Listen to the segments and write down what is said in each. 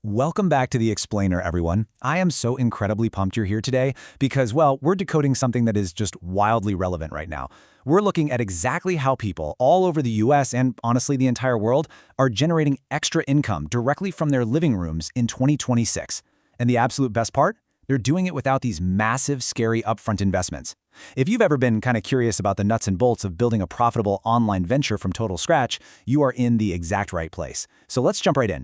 Welcome back to The Explainer, everyone. I am so incredibly pumped you're here today because, well, we're decoding something that is just wildly relevant right now. We're looking at exactly how people all over the US and honestly the entire world are generating extra income directly from their living rooms in 2026. And the absolute best part? They're doing it without these massive, scary upfront investments. If you've ever been kind of curious about the nuts and bolts of building a profitable online venture from total scratch, you are in the exact right place. So let's jump right in.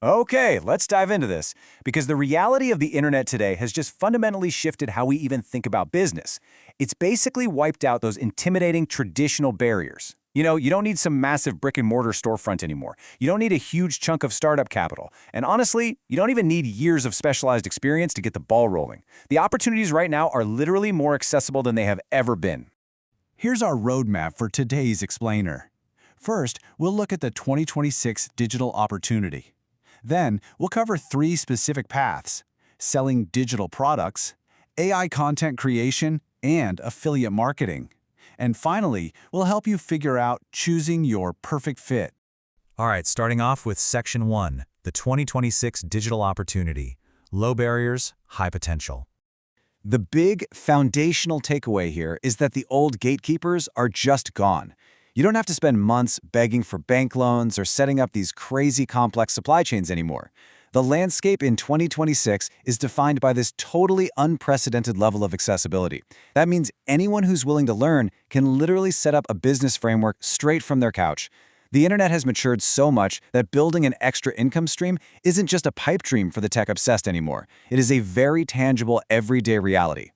Okay, let's dive into this, because the reality of the internet today has just fundamentally shifted how we even think about business. It's basically wiped out those intimidating traditional barriers. You don't need some massive brick-and-mortar storefront anymore. You don't need a huge chunk of startup capital. And honestly, you don't even need years of specialized experience to get the ball rolling. The opportunities right now are literally more accessible than they have ever been. Here's our roadmap for today's Explainer. First, we'll look at the 2026 digital opportunity. Then, we'll cover 3 specific paths: selling digital products, AI content creation, and affiliate marketing. And finally, we'll help you figure out choosing your perfect fit. All right, starting off with Section 1, the 2026 digital opportunity. Low barriers, high potential. The big foundational takeaway here is that the old gatekeepers are just gone. You don't have to spend months begging for bank loans or setting up these crazy complex supply chains anymore. The landscape in 2026 is defined by this totally unprecedented level of accessibility. That means anyone who's willing to learn can literally set up a business framework straight from their couch. The internet has matured so much that building an extra income stream isn't just a pipe dream for the tech-obsessed anymore. It is a very tangible, everyday reality.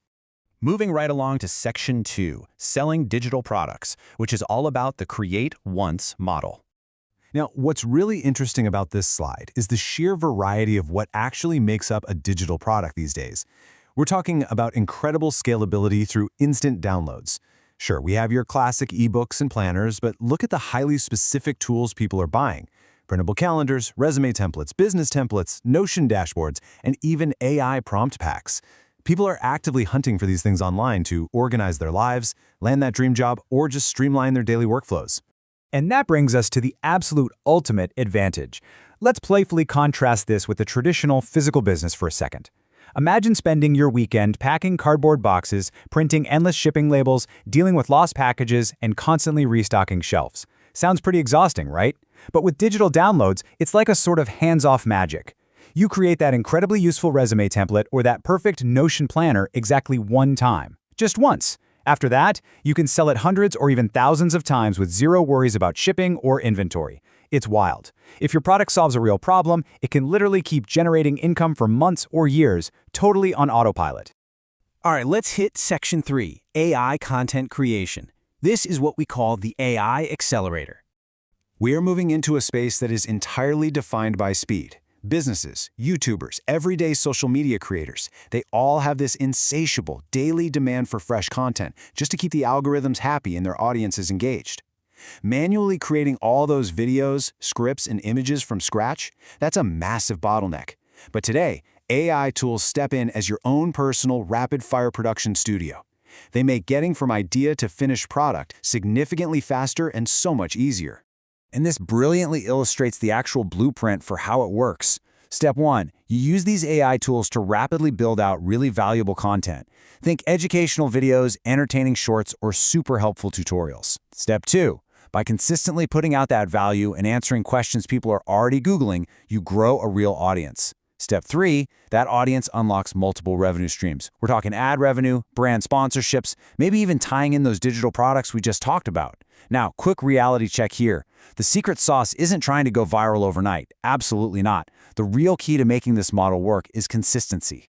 Moving right along to Section 2, selling digital products, which is all about the create once model. Now, what's really interesting about this slide is the sheer variety of what actually makes up a digital product these days. We're talking about incredible scalability through instant downloads. Sure, we have your classic ebooks and planners, but look at the highly specific tools people are buying: printable calendars, resume templates, business templates, Notion dashboards, and even AI prompt packs. People are actively hunting for these things online to organize their lives, land that dream job, or just streamline their daily workflows. And that brings us to the absolute ultimate advantage. Let's playfully contrast this with the traditional physical business for a second. Imagine spending your weekend packing cardboard boxes, printing endless shipping labels, dealing with lost packages, and constantly restocking shelves. Sounds pretty exhausting, right? But with digital downloads, it's like a sort of hands-off magic. You create that incredibly useful resume template or that perfect Notion planner exactly one time. Just once. After that, you can sell it hundreds or even thousands of times with zero worries about shipping or inventory. It's wild. If your product solves a real problem, it can literally keep generating income for months or years, totally on autopilot. All right, let's hit Section 3, AI content creation. This is what we call the AI accelerator. We are moving into a space that is entirely defined by speed. Businesses, YouTubers, everyday social media creators, they all have this insatiable daily demand for fresh content just to keep the algorithms happy and their audiences engaged. Manually creating all those videos, scripts, and images from scratch, that's a massive bottleneck. But today, AI tools step in as your own personal rapid-fire production studio. They make getting from idea to finished product significantly faster and so much easier. And this brilliantly illustrates the actual blueprint for how it works. Step 1, you use these AI tools to rapidly build out really valuable content. Think educational videos, entertaining shorts, or super helpful tutorials. Step 2, by consistently putting out that value and answering questions people are already Googling, you grow a real audience. Step 3, that audience unlocks multiple revenue streams. We're talking ad revenue, brand sponsorships, maybe even tying in those digital products we just talked about. Now, quick reality check here. The secret sauce isn't trying to go viral overnight. Absolutely not. The real key to making this model work is consistency.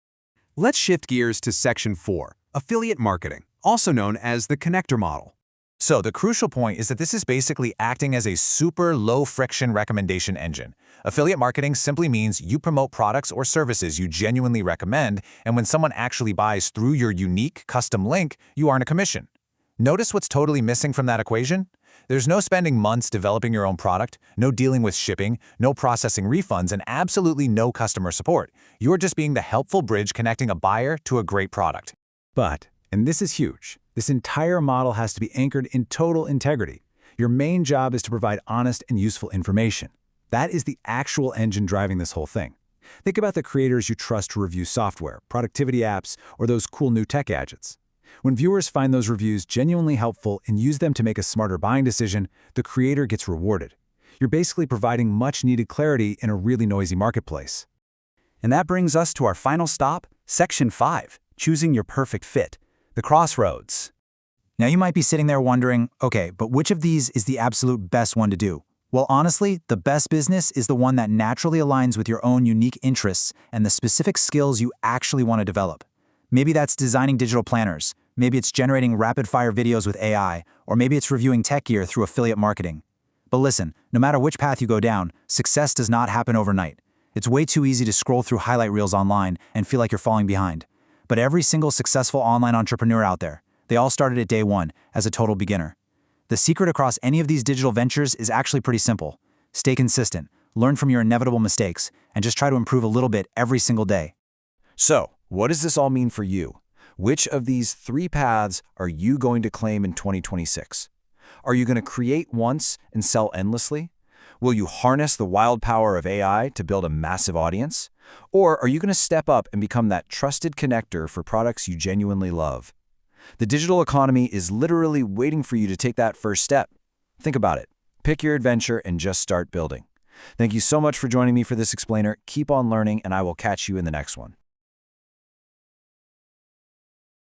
Let's shift gears to Section 4, affiliate marketing, also known as the connector model. So the crucial point is that this is basically acting as a super low-friction recommendation engine. Affiliate marketing simply means you promote products or services you genuinely recommend, and when someone actually buys through your unique custom link, you earn a commission. Notice what's totally missing from that equation? There's no spending months developing your own product, no dealing with shipping, no processing refunds, and absolutely no customer support. You're just being the helpful bridge connecting a buyer to a great product. But, and this is huge, this entire model has to be anchored in total integrity. Your main job is to provide honest and useful information. That is the actual engine driving this whole thing. Think about the creators you trust to review software, productivity apps, or those cool new tech gadgets. When viewers find those reviews genuinely helpful and use them to make a smarter buying decision, the creator gets rewarded. You're basically providing much-needed clarity in a really noisy marketplace. And that brings us to our final stop, Section 5, choosing your perfect fit, the crossroads. Now you might be sitting there wondering, okay, but which of these is the absolute best one to do? Well, honestly, the best business is the one that naturally aligns with your own unique interests and the specific skills you actually want to develop. Maybe that's designing digital planners, maybe it's generating rapid-fire videos with AI, or maybe it's reviewing tech gear through affiliate marketing. But listen, no matter which path you go down, success does not happen overnight. It's way too easy to scroll through highlight reels online and feel like you're falling behind. But every single successful online entrepreneur out there, they all started at day one as a total beginner. The secret across any of these digital ventures is actually pretty simple. Stay consistent, learn from your inevitable mistakes, and just try to improve a little bit every single day. So, what does this all mean for you? Which of these 3 paths are you going to claim in 2026? Are you going to create once and sell endlessly? Will you harness the wild power of AI to build a massive audience? Or are you going to step up and become that trusted connector for products you genuinely love? The digital economy is literally waiting for you to take that first step. Think about it. Pick your adventure and just start building. Thank you so much for joining me for this explainer. Keep on learning, and I will catch you in the next one.